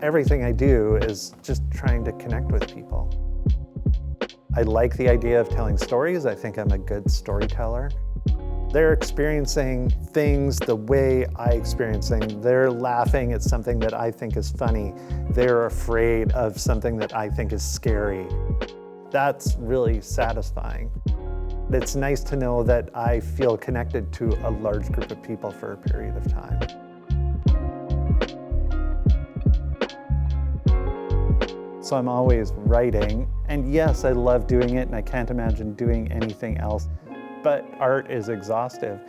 Everything I do is just trying to connect with people. I like the idea of telling stories. I think I'm a good storyteller. They're experiencing things the way I experience things. They're laughing at something that I think is funny. They're afraid of something that I think is scary. That's really satisfying. It's nice to know that I feel connected to a large group of people for a period of time. So I'm always writing, and yes, I love doing it, and I can't imagine doing anything else, but art is exhaustive.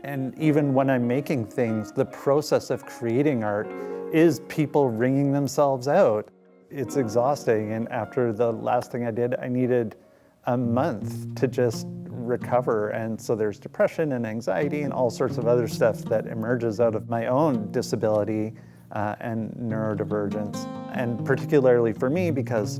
And even when I'm making things, the process of creating art is people wringing themselves out. It's exhausting, and after the last thing I did, I needed a month to just recover, and so there's depression and anxiety and all sorts of other stuff that emerges out of my own disability and neurodivergence. And particularly for me, because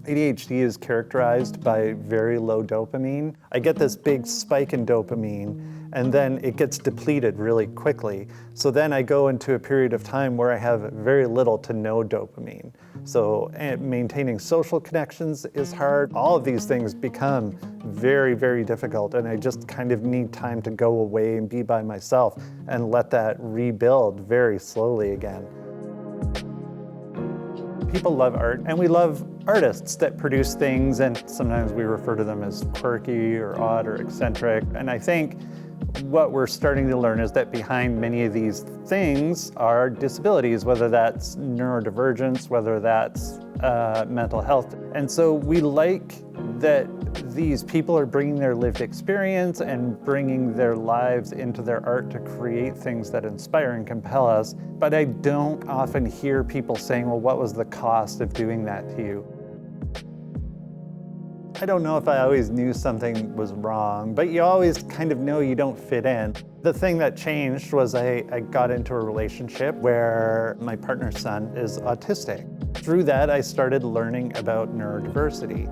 ADHD is characterized by very low dopamine. I get this big spike in dopamine, and then it gets depleted really quickly. So then I go into a period of time where I have very little to no dopamine. So maintaining social connections is hard. All of these things become very, very difficult, and I just kind of need time to go away and be by myself and let that rebuild very slowly again. People love art, and we love artists that produce things, and sometimes we refer to them as quirky or odd or eccentric. And I think what we're starting to learn is that behind many of these things are disabilities, whether that's neurodivergence, whether that's mental health. And so we like that these people are bringing their lived experience and bringing their lives into their art to create things that inspire and compel us. But I don't often hear people saying, well, what was the cost of doing that to you? I don't know if I always knew something was wrong, but you always kind of know you don't fit in. The thing that changed was I got into a relationship where my partner's son is autistic. Through that, I started learning about neurodiversity.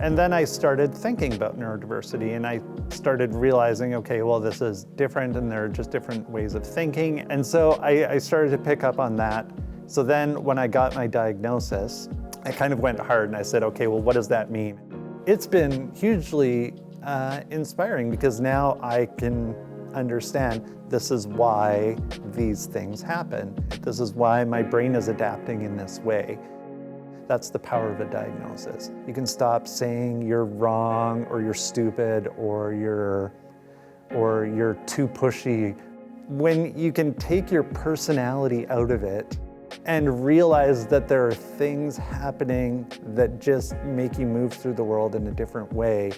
And then I started thinking about neurodiversity, and I started realizing, okay, well, this is different, and there are just different ways of thinking. And so I started to pick up on that. So then when I got my diagnosis, I kind of went hard, and I said, okay, well, what does that mean? It's been hugely inspiring, because now I can understand this is why these things happen. This is why my brain is adapting in this way. That's the power of a diagnosis. You can stop saying you're wrong or you're stupid or you're too pushy. When you can take your personality out of it and realize that there are things happening that just make you move through the world in a different way,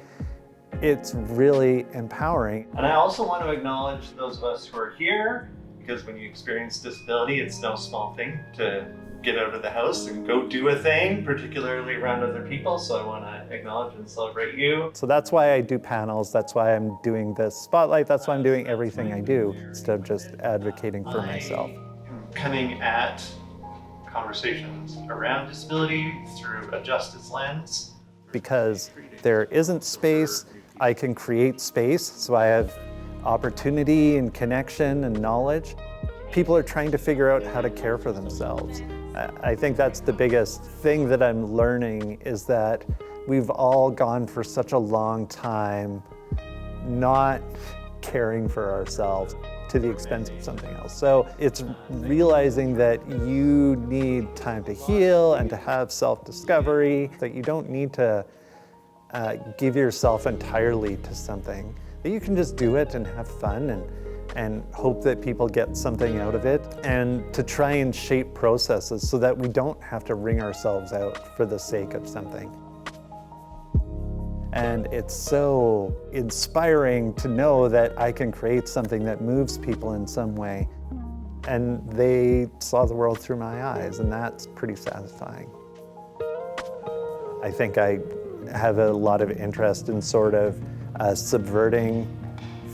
it's really empowering. And I also want to acknowledge those of us who are here, because when you experience disability, it's no small thing to get out of the house and go do a thing, particularly around other people. So I want to acknowledge and celebrate you. So that's why I do panels, that's why I'm doing this spotlight, that's why I'm doing everything I do, instead of just advocating for myself. Coming at conversations around disability through a justice lens. Because there isn't space, I can create space, so I have opportunity and connection and knowledge. People are trying to figure out how to care for themselves. I think that's the biggest thing that I'm learning, is that we've all gone for such a long time not caring for ourselves to the expense of something else. So it's realizing that you need time to heal and to have self-discovery, that you don't need to give yourself entirely to something, that you can just do it and have fun and hope that people get something out of it, and to try and shape processes so that we don't have to wring ourselves out for the sake of something. And it's so inspiring to know that I can create something that moves people in some way, and they saw the world through my eyes, and that's pretty satisfying. I think I have a lot of interest in sort of subverting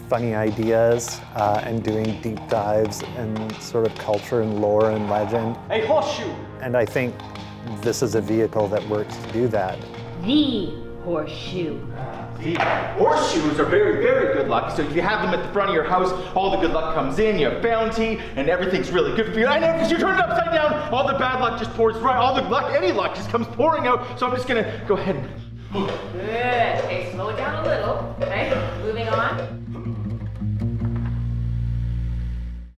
funny ideas and doing deep dives in sort of culture and lore and legend. A horseshoe! And I think this is a vehicle that works to do that. The horseshoe. See, horseshoes are very, very good luck. So if you have them at the front of your house, all the good luck comes in, you have bounty, and everything's really good for you. I know, because you turn it upside down, all the bad luck just pours right, all the luck, any luck just comes pouring out. So I'm just gonna go ahead and... Good.